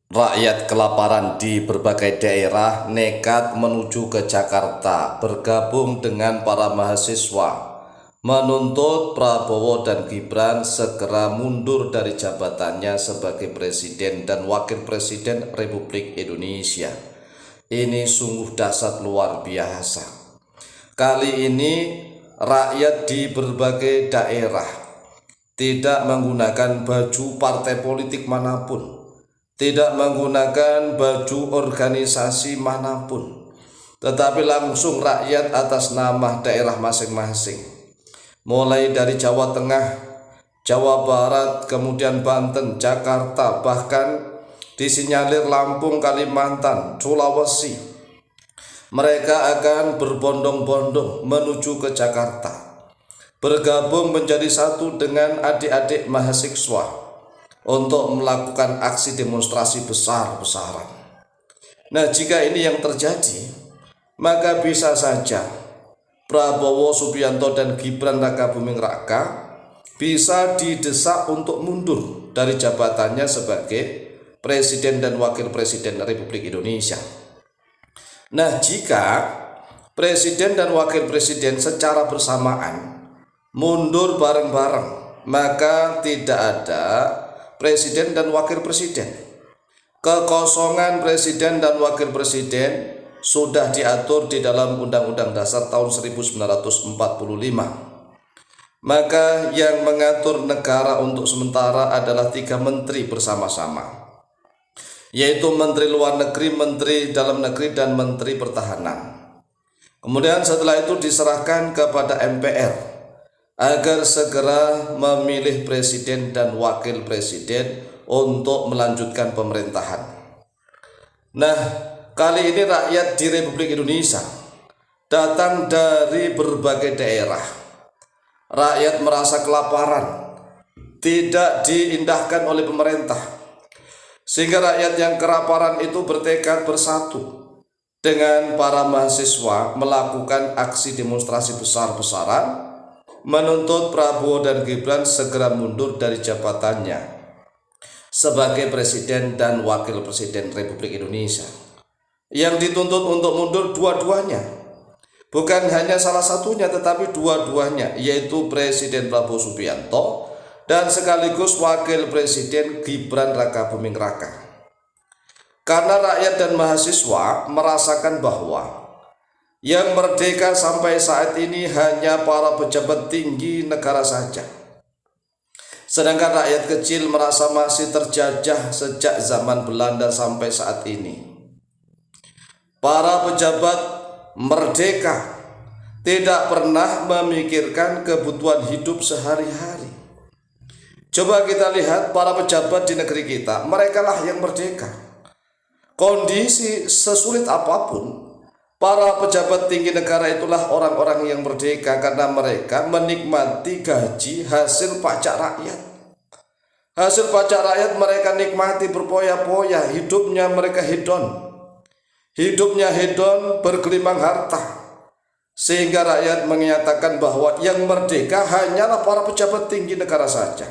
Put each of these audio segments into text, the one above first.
Rakyat kelaparan di berbagai daerah nekat menuju ke Jakarta bergabung dengan para mahasiswa menuntut Prabowo dan Gibran segera mundur dari jabatannya sebagai Presiden dan Wakil Presiden Republik Indonesia. Ini sungguh dahsyat luar biasa. Kali ini rakyat di berbagai daerah tidak menggunakan baju partai politik manapun, tidak menggunakan baju organisasi manapun, tetapi langsung rakyat atas nama daerah masing-masing, mulai dari Jawa Tengah, Jawa Barat, kemudian Banten, Jakarta, bahkan disinyalir Lampung, Kalimantan, Sulawesi. Mereka akan berbondong-bondong menuju ke Jakarta, bergabung menjadi satu dengan adik-adik mahasiswa untuk melakukan aksi demonstrasi besar-besaran. Nah, jika ini yang terjadi, maka bisa saja Prabowo Subianto dan Gibran Rakabuming Raka bisa didesak untuk mundur dari jabatannya sebagai Presiden dan Wakil Presiden Republik Indonesia. Nah, jika Presiden dan Wakil Presiden secara bersamaan mundur bareng-bareng, maka tidak ada Presiden dan Wakil Presiden. Kekosongan Presiden dan Wakil Presiden sudah diatur di dalam Undang-Undang Dasar tahun 1945. Maka yang mengatur negara untuk sementara adalah 3 menteri bersama-sama, yaitu Menteri Luar Negeri, Menteri Dalam Negeri, dan Menteri Pertahanan. Kemudian setelah itu diserahkan kepada MPR agar segera memilih presiden dan wakil presiden untuk melanjutkan pemerintahan. Nah, kali ini rakyat di Republik Indonesia datang dari berbagai daerah. Rakyat merasa kelaparan, tidak diindahkan oleh pemerintah, sehingga rakyat yang kelaparan itu bertekad bersatu dengan para mahasiswa melakukan aksi demonstrasi besar-besaran menuntut Prabowo dan Gibran segera mundur dari jabatannya sebagai Presiden dan Wakil Presiden Republik Indonesia. Yang dituntut untuk mundur dua-duanya, bukan hanya salah satunya tetapi dua-duanya, yaitu Presiden Prabowo Subianto dan sekaligus Wakil Presiden Gibran Rakabuming Raka. Karena rakyat dan mahasiswa merasakan bahwa yang merdeka sampai saat ini hanya para pejabat tinggi negara saja, sedangkan rakyat kecil merasa masih terjajah sejak zaman Belanda sampai saat ini. Para pejabat merdeka tidak pernah memikirkan kebutuhan hidup sehari-hari. Coba kita lihat para pejabat di negeri kita, merekalah yang merdeka. Kondisi sesulit apapun, para pejabat tinggi negara itulah orang-orang yang merdeka karena mereka menikmati gaji hasil pajak rakyat. Hasil pajak rakyat mereka nikmati berpoya-poya, hidupnya mereka hedon. Hidupnya hedon, bergelimang harta. Sehingga rakyat menyatakan bahwa yang merdeka hanyalah para pejabat tinggi negara saja.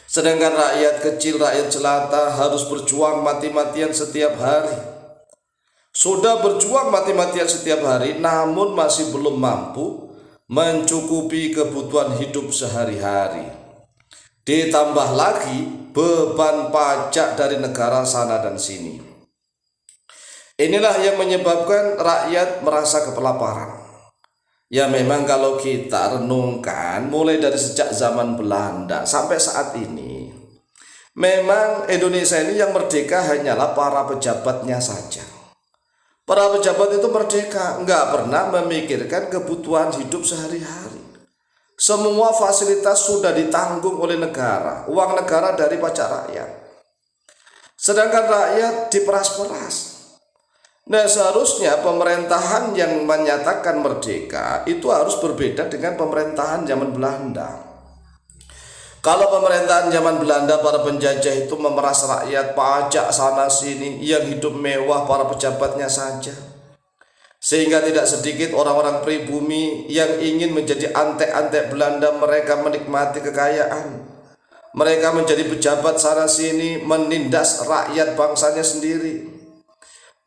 Sedangkan rakyat kecil, rakyat jelata harus berjuang mati-matian setiap hari. Sudah berjuang mati-matian setiap hari, namun masih belum mampu mencukupi kebutuhan hidup sehari-hari. Ditambah lagi beban pajak dari negara sana dan sini. Inilah yang menyebabkan rakyat merasa kelaparan. Ya memang kalau kita renungkan mulai dari sejak zaman Belanda sampai saat ini, memang Indonesia ini yang merdeka hanyalah para pejabatnya saja. Para pejabat itu merdeka, nggak pernah memikirkan kebutuhan hidup sehari-hari. Semua fasilitas sudah ditanggung oleh negara, uang negara dari pajak rakyat. Sedangkan rakyat diperas-peras. Nah, seharusnya pemerintahan yang menyatakan merdeka itu harus berbeda dengan pemerintahan zaman Belanda. Kalau pemerintahan zaman Belanda, para penjajah itu memeras rakyat, pajak sana sini, yang hidup mewah para pejabatnya saja. Sehingga tidak sedikit orang-orang pribumi yang ingin menjadi antek-antek Belanda, mereka menikmati kekayaan. mereka menjadi pejabat sana sini, menindas rakyat bangsanya sendiri.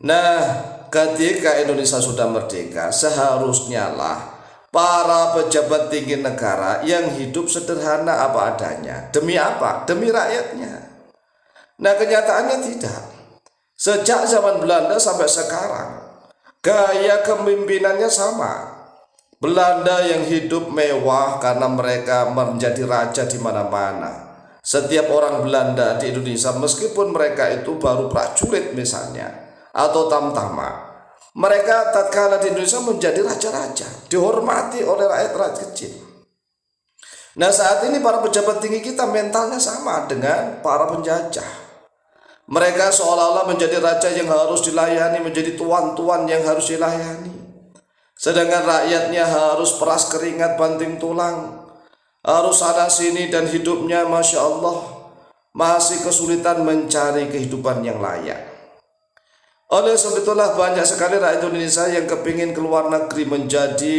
Nah, ketika Indonesia sudah merdeka, seharusnya lah para pejabat tinggi negara yang hidup sederhana apa adanya. Demi apa? Demi rakyatnya. Nah, kenyataannya tidak. Sejak zaman Belanda sampai sekarang, gaya kepemimpinannya sama. Belanda yang hidup mewah karena mereka menjadi raja di mana-mana. Setiap orang Belanda di Indonesia, meskipun mereka itu baru prajurit misalnya, atau tamtama, mereka tatkala di Indonesia menjadi raja-raja, dihormati oleh rakyat kecil. Nah, saat ini para pejabat tinggi kita mentalnya sama dengan para penjajah. Mereka seolah-olah menjadi raja yang harus dilayani, menjadi tuan-tuan yang harus dilayani. Sedangkan rakyatnya harus peras keringat banting tulang, harus sana sini, dan hidupnya Masya Allah masih kesulitan mencari kehidupan yang layak. Oleh sebab itulah banyak sekali rakyat Indonesia yang kepingin keluar negeri, menjadi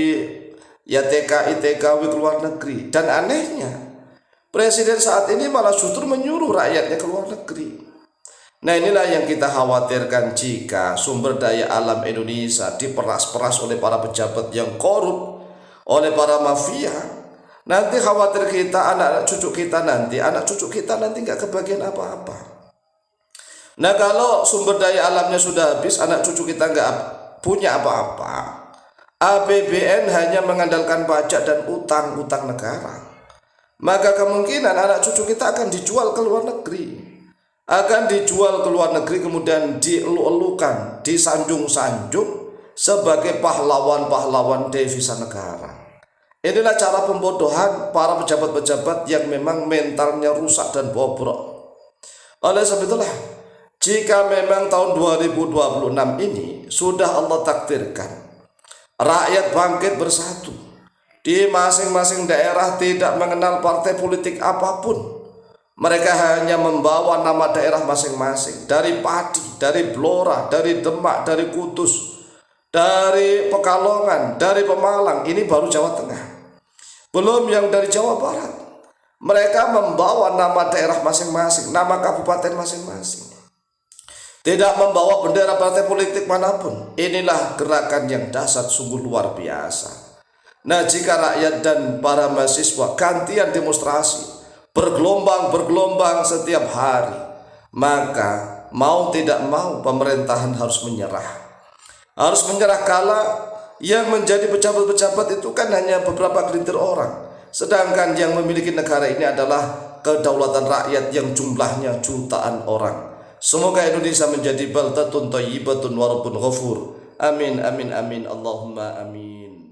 ya TKI, TKW keluar negeri. Dan anehnya Presiden saat ini malah justru menyuruh rakyatnya keluar negeri. Nah, inilah yang kita khawatirkan jika sumber daya alam Indonesia diperas-peras oleh para pejabat yang korup, oleh para mafia. Nanti khawatir kita, anak cucu kita nanti nggak kebagian apa-apa. Nah, kalau sumber daya alamnya sudah habis, anak cucu kita nggak punya apa-apa, APBN hanya mengandalkan pajak dan utang negara, maka kemungkinan anak cucu kita akan dijual ke luar negeri. Kemudian dielu-elukan, disanjung-sanjung sebagai pahlawan-pahlawan devisa negara. Inilah cara pembodohan para pejabat-pejabat yang memang mentalnya rusak dan bobrok. Oleh sebab itulah, jika memang tahun 2026 ini sudah Allah takdirkan rakyat bangkit bersatu, di masing-masing daerah tidak mengenal partai politik apapun, mereka hanya membawa nama daerah masing-masing, dari Pati, dari Blora, dari Demak, dari Kudus, dari Pekalongan, dari Pemalang. Ini baru Jawa Tengah, belum yang dari Jawa Barat. Mereka membawa nama daerah masing-masing, nama kabupaten masing-masing, tidak membawa bendera partai politik manapun. Inilah gerakan yang dahsyat, sungguh luar biasa. Nah, jika rakyat dan para mahasiswa gantian demonstrasi, bergelombang setiap hari, maka mau tidak mau pemerintahan harus menyerah. Harus menyerah kala yang menjadi pejabat-pejabat itu kan hanya beberapa gelintir orang. Sedangkan yang memiliki negara ini adalah kedaulatan rakyat yang jumlahnya jutaan orang. Semoga Indonesia menjadi baldatun thayyibatun wa rabbun ghafur. Amin, amin, amin, Allahumma amin.